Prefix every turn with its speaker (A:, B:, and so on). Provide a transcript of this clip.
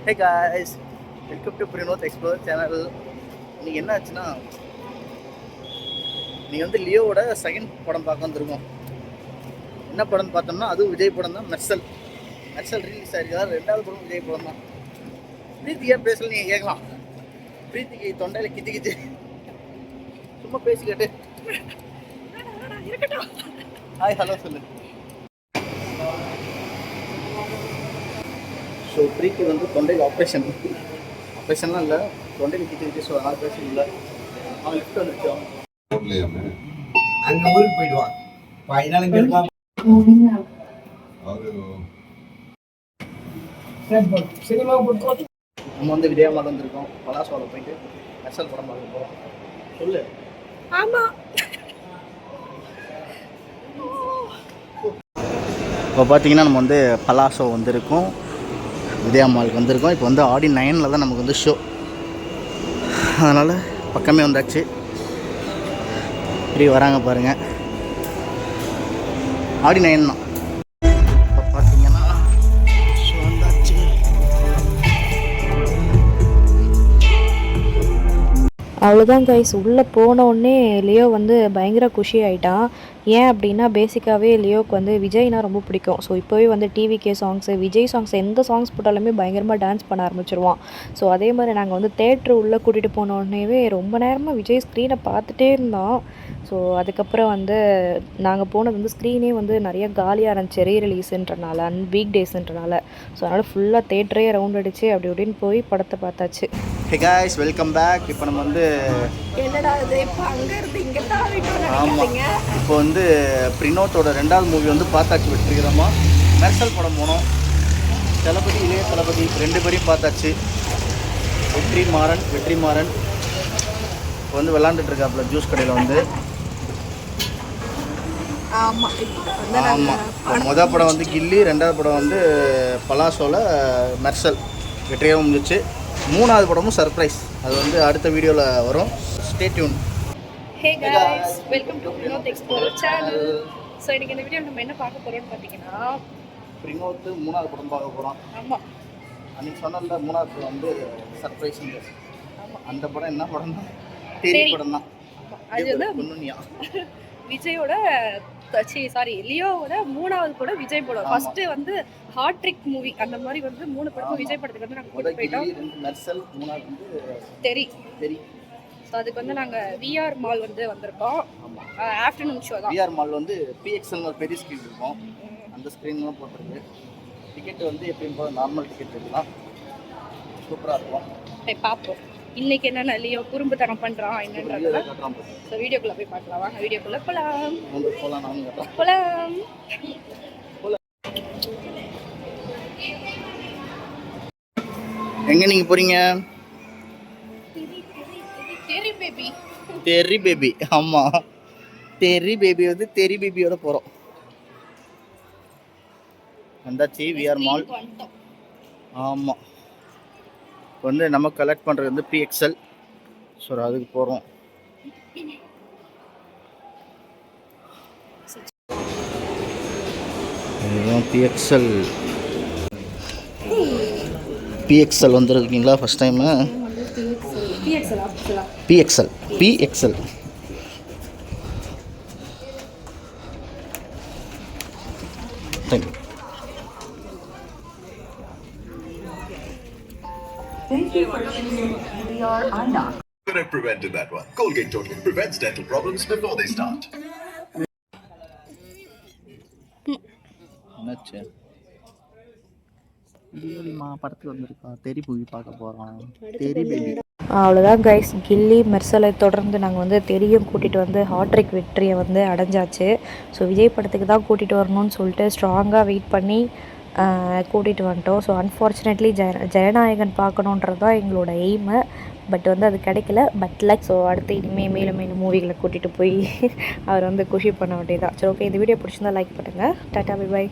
A: Hey guys, welcome to பிரினோத் explore channel. இன்னைக்கு என்ன ஆச்சுன்னா, நீங்கள் வந்து லியோவோட செகண்ட் படம் பார்க்க வந்துருக்கோம். என்ன படம்னு பார்த்தோம்னா, அதுவும் விஜய் படம் தான். மெர்சல் ரிலீஸ் ஆகிருக்காரு. ரெண்டாவது படம் விஜய் படம் தான். பிரீத்தியா பேசல நீங்கள் கேட்கலாம். பிரீத்திக்கு தொண்டையில் கிச்சு சும்மா பேசிக்கிட்டு ஹாய் ஹலோ சொல்லு. ஸோ பிரீத்தி வந்து தொண்டையில் ஆப்ரேஷன்லாம் இல்லை, தொண்டையில் கிச்சு ஸோ அதனால் பேச இல்லை. அவன் லிஃப்ட் வந்துருச்சோம்,
B: அங்கே ஊருக்கு போயிடுவான்.
A: நம்ம வந்து விஜயமால் வந்திருக்கோம். பலாசோவில் போயிட்டு மெர்சல் படம் பார்க்க போகிறோம். சொல்லு.
C: ஆமாம்,
A: இப்போ பார்த்தீங்கன்னா நம்ம வந்து பலாசோ வந்திருக்கோம், விஜயா மாலுக்கு வந்திருக்கோம். இப்போ வந்து ஆடி 9 தான் நமக்கு வந்து ஷோ, அதனால் பக்கமே வந்தாச்சு. இப்படி வராங்க பாருங்கள், ஆடி 9 தான். இப்போ பார்த்தீங்கன்னா ஷோ வந்தாச்சு.
C: அவ்வளோதான் கைஸ். உள்ளே போன உடனே லியோ வந்து பயங்கர குஷி ஆகிட்டான். ஏன் அப்படின்னா பேசிக்காகவே லியோவுக்கு வந்து விஜய்னா ரொம்ப பிடிக்கும். ஸோ இப்போவே வந்து டிவிகே சாங்ஸு, விஜய் சாங்ஸ், எந்த சாங்ஸ் போட்டாலுமே பயங்கரமாக டான்ஸ் பண்ண ஆரம்பிச்சிருவான். ஸோ அதே மாதிரி நாங்கள் வந்து தேட்ரு உள்ளே கூட்டிகிட்டு போன உடனேவே ரொம்ப நேரமாக விஜய் ஸ்க்ரீனை பார்த்துட்டே இருந்தோம். ஸோ அதுக்கப்புறம் வந்து நாங்கள் போனது வந்து ஸ்க்ரீனே வந்து நிறைய காலியாக இருந்துச்சு, ரீ ரிலீஸுன்றனால, வீக் டேஸுன்றனால. ஸோ அதனால் ஃபுல்லாக தேட்டரே ரவுண்ட் அடிச்சு அப்படி இப்படின்னு போய் படத்தை பார்த்தாச்சு.
A: Hey guys, welcome back. இப்போ நம்ம வந்து ஆமாம், இப்போ வந்து பிரினோத்தோட 2வது மூவி வந்து பார்த்தாச்சு வெற்றிகரமாக. மெர்சல் படம் போனோம். தளபதி, இளைய தளபதி 2 பேரையும் பார்த்தாச்சு. வெற்றிமாறன் இப்போ வந்து விளாண்டுட்டு இருக்காப்புல ஜூஸ் கடையில் வந்து. ஆமாம், மொதல் படம் வந்து கில்லி, 2வது படம் வந்து பலாசோவில் மெர்சல் வெற்றிகரமாக முடிஞ்சிச்சு. 3வது படமும் சர்ப்ரைஸ், அது வந்து அடுத்த வீடியோவில் வரும். Stay tune.
C: Hey guys, welcome to பிரினோத் எக்ஸ்ப்ளோர் சேனல். ஸோ இன்றைக்கி இந்த வீடியோ நம்ம என்ன பார்க்க போகிறோம்னு பார்த்தீங்கன்னா,
A: பிரினோத்து 3வது படம் பார்க்க போகிறோம்.
C: ஆமாம்,
A: அன்றைக்கி சொன்னல 3வது படம் வந்து சர்ப்ரைஸுங்க. ஆமாம், அந்த படம் என்ன படம் தான்? தெரி படம் தான்.
C: அது வந்து விஜயோட லியோவோட 3வது படம் விஜய் படம். ஃபர்ஸ்ட் வந்து ஹாட்ரிக் மூவி, அந்த மாதிரி வந்து 3 படமும் விஜய் படத்துக்கு வந்து நாங்கள் கூட்டிட்டு போயிட்டோம்.
A: மெர்சல், 3வது வந்து
C: தெரி. ஸோ அதுக்கு வந்து நாங்கள் விஆர் மால் வந்து வந்திருக்கோம். ஆஃப்டர்நூன் ஷோ தான்.
A: விஆர் மால் வந்து பிஎக்ஸ்எல் ஒரு பெரிய ஸ்க்ரீன் இருக்கும், அந்த ஸ்க்ரீன்லாம் போட்டிருக்கு. டிக்கெட் வந்து எப்பயும் போல நார்மல் டிக்கெட் இருக்கலாம், சூப்பராக இருக்கும்.
C: பார்ப்போம் இன்னைக்கு என்னென்ன லியோ குறும்புத்தனம் பண்ணுறான் என்னன்றத. ஸோ வீடியோக்குள்ளே போய் பார்க்கலாம். வாங்க வீடியோக்குள்ளே போகலாம்.
A: எங்கே நீங்கள் போகிறீங்க? தெரி பேபி. ஆமாம், தெரி பேபி வந்து தெரி பேபியோட போகிறோம். வந்தாச்சு விஆர் மால். ஆமாம், இப்போ வந்து நம்ம கலெக்ட் பண்ணுறது வந்து பிஎக்ஸ்எல். ஸோ அதுக்கு போகிறோம். இதுதான் பிஎக்ஸ்எல் வந்துருக்கீங்களா first time? PXL thank you.
D: Thank you for choosing VR Eye. Could have prevented that one. Colgate totally prevents dental problems before they start.
A: என்னாச்சு? படத்துக்கு வந்திருக்கா, தெரி மூவி பார்க்க போகிறோம். தெரி பேபி.
C: அவ்வளோதான் கைஸ். கில்லி மெர்சலை தொடர்ந்து நாங்கள் வந்து தெரியும் கூட்டிகிட்டு வந்து ஹாட்ரிக் வெற்றியை வந்து அடைஞ்சாச்சு. ஸோ விஜய் படத்துக்கு தான் கூட்டிகிட்டு வரணும்னு சொல்லிட்டு ஸ்ட்ராங்காக வெயிட் பண்ணி கூட்டிகிட்டு வந்துட்டோம். ஸோ அன்ஃபார்ச்சுனேட்லி ஜனநாயகன் பார்க்கணுன்றது தான் எங்களோட எய்மு. பட் வந்து அது கிடைக்கல. பட் லைக் ஸோ அடுத்து இனிமேல் மேலும் மூவிகளை கூட்டிகிட்டு போய் அவர் வந்து குஷி பண்ண வேண்டியதான். சரி, ஓகே, இந்த வீடியோ பிடிச்சிருந்தா லைக் பண்ணுங்கள். Tata, bye bye.